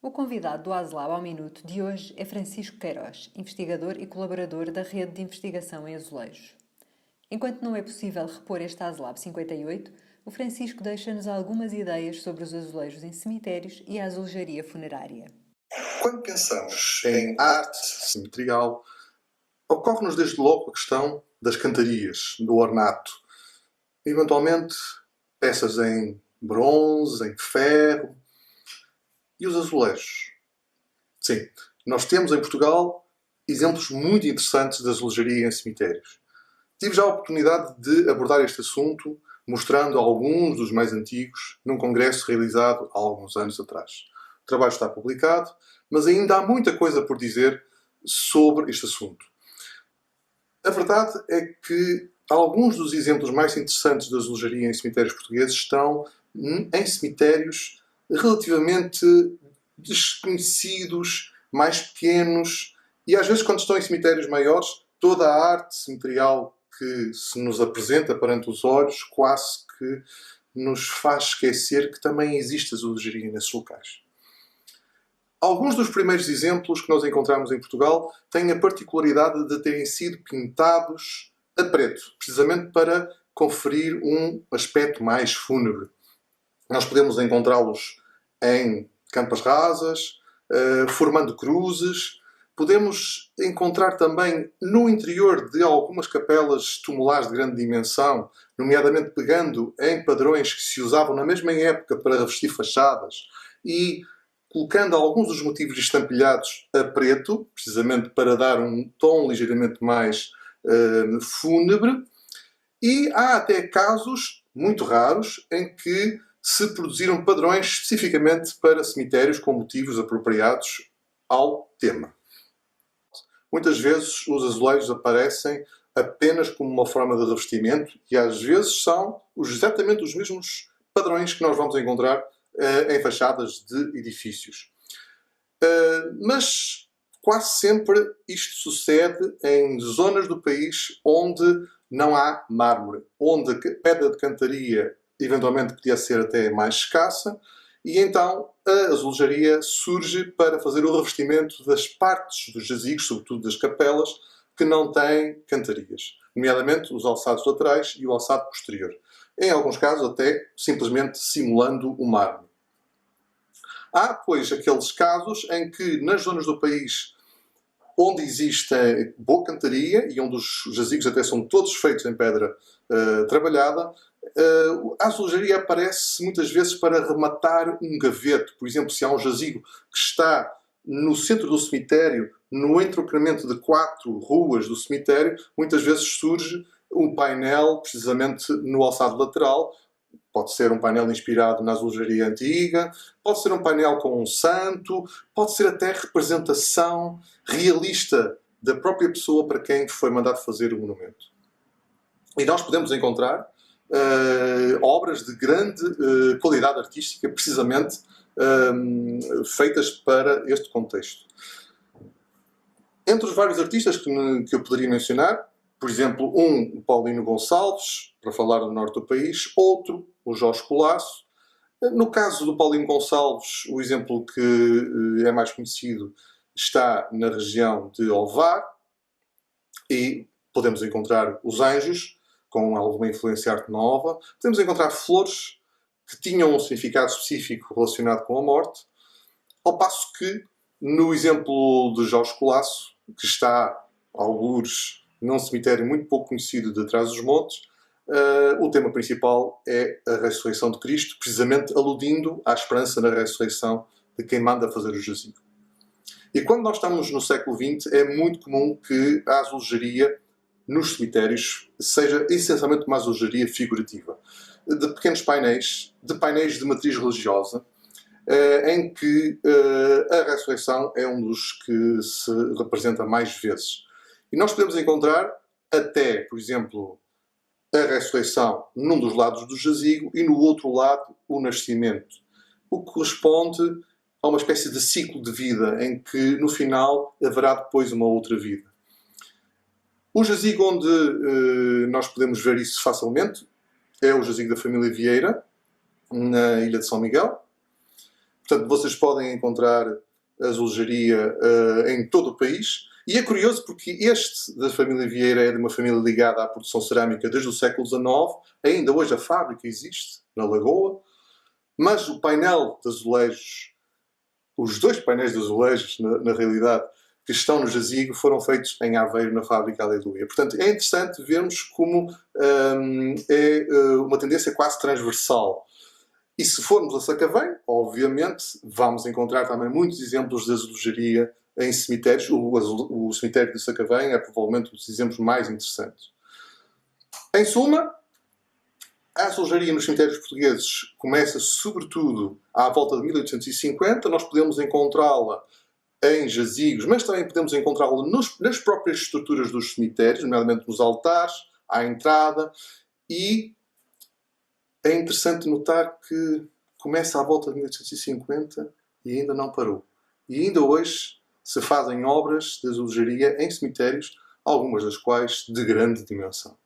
O convidado do ASLAB ao Minuto de hoje é Francisco Queiroz, investigador e colaborador da Rede de Investigação em Azulejos. Enquanto não é possível repor este ASLAB 58, o Francisco deixa-nos algumas ideias sobre os azulejos em cemitérios e a azulejaria funerária. Quando pensamos em arte cemiterial, ocorre-nos desde logo a questão das cantarias, do ornato. Eventualmente, peças em bronze, em ferro. E os azulejos? Sim, nós temos em Portugal exemplos muito interessantes de azulejaria em cemitérios. Tive já a oportunidade de abordar este assunto mostrando alguns dos mais antigos num congresso realizado há alguns anos atrás. O trabalho está publicado, mas ainda há muita coisa por dizer sobre este assunto. A verdade é que alguns dos exemplos mais interessantes de azulejaria em cemitérios portugueses estão em cemitérios relativamente desconhecidos, mais pequenos, e às vezes quando estão em cemitérios maiores, toda a arte cemiterial que se nos apresenta perante os olhos quase que nos faz esquecer que também existe azulejaria nesses locais. Alguns dos primeiros exemplos que nós encontramos em Portugal têm a particularidade de terem sido pintados a preto, precisamente para conferir um aspecto mais fúnebre. Nós podemos encontrá-los em campas rasas, formando cruzes. Podemos encontrar também no interior de algumas capelas tumulares de grande dimensão, nomeadamente pegando em padrões que se usavam na mesma época para revestir fachadas e colocando alguns dos motivos estampilhados a preto, precisamente para dar um tom ligeiramente mais fúnebre. E há até casos muito raros em que se produziram padrões especificamente para cemitérios com motivos apropriados ao tema. Muitas vezes os azulejos aparecem apenas como uma forma de revestimento e às vezes são exatamente os mesmos padrões que nós vamos encontrar em fachadas de edifícios. Mas quase sempre isto sucede em zonas do país onde não há mármore, onde a pedra de cantaria eventualmente podia ser até mais escassa, e então a azulejaria surge para fazer o revestimento das partes dos jazigos, sobretudo das capelas, que não têm cantarias, nomeadamente os alçados laterais e o alçado posterior. Em alguns casos até simplesmente simulando o mármore. Há, pois, aqueles casos em que nas zonas do país onde existe boa cantaria e onde os jazigos até são todos feitos em pedra trabalhada, a azulejaria aparece muitas vezes para rematar um gaveto. Por exemplo, se há um jazigo que está no centro do cemitério, no entroncamento de 4 ruas do cemitério, muitas vezes surge um painel precisamente no alçado lateral. Pode ser um painel inspirado na azulejaria antiga, pode ser um painel com um santo, pode ser até representação realista da própria pessoa para quem foi mandado fazer o monumento. E nós podemos encontrar obras de grande qualidade artística, precisamente feitas para este contexto. Entre os vários artistas que eu poderia mencionar, por exemplo, o Paulino Gonçalves, para falar do norte do país, outro, o Jorge Colasso. No caso do Paulino Gonçalves, o exemplo que é mais conhecido está na região de Ovar, e podemos encontrar os anjos, com alguma influência arte nova. Podemos encontrar flores que tinham um significado específico relacionado com a morte, ao passo que, no exemplo de Jorge Colasso, que está, algures, num cemitério muito pouco conhecido de Trás-os-Montes, o tema principal é a ressurreição de Cristo, precisamente aludindo à esperança na ressurreição de quem manda fazer o jazigo. E quando nós estamos no século XX, é muito comum que a azulejaria nos cemitérios seja essencialmente uma azulejaria figurativa, de pequenos painéis, de matriz religiosa, em que a ressurreição é um dos que se representa mais vezes. E nós podemos encontrar até, por exemplo, a ressurreição num dos lados do jazigo e no outro lado o nascimento, o que corresponde a uma espécie de ciclo de vida em que no final haverá depois uma outra vida. O jazigo onde nós podemos ver isso facilmente é o jazigo da família Vieira, na ilha de São Miguel. Portanto, vocês podem encontrar azulejaria em todo o país. E é curioso porque este da família Vieira é de uma família ligada à produção cerâmica desde o século XIX. Ainda hoje a fábrica existe na Lagoa. Mas o painel de azulejos, os dois painéis de azulejos, na realidade, que estão no jazigo, foram feitos em Aveiro, na fábrica Aleluia. Portanto, é interessante vermos como é uma tendência quase transversal. E se formos a Sacavém, obviamente, vamos encontrar também muitos exemplos de azulejaria em cemitérios. O cemitério de Sacavém é provavelmente um dos exemplos mais interessantes. Em suma, a azulejaria nos cemitérios portugueses começa sobretudo à volta de 1850. Nós podemos encontrá-la em jazigos, mas também podemos encontrá-la nas próprias estruturas dos cemitérios, nomeadamente nos altares, à entrada. E é interessante notar que começa à volta de 1850 e ainda não parou. E ainda hoje se fazem obras de azulejaria em cemitérios, algumas das quais de grande dimensão.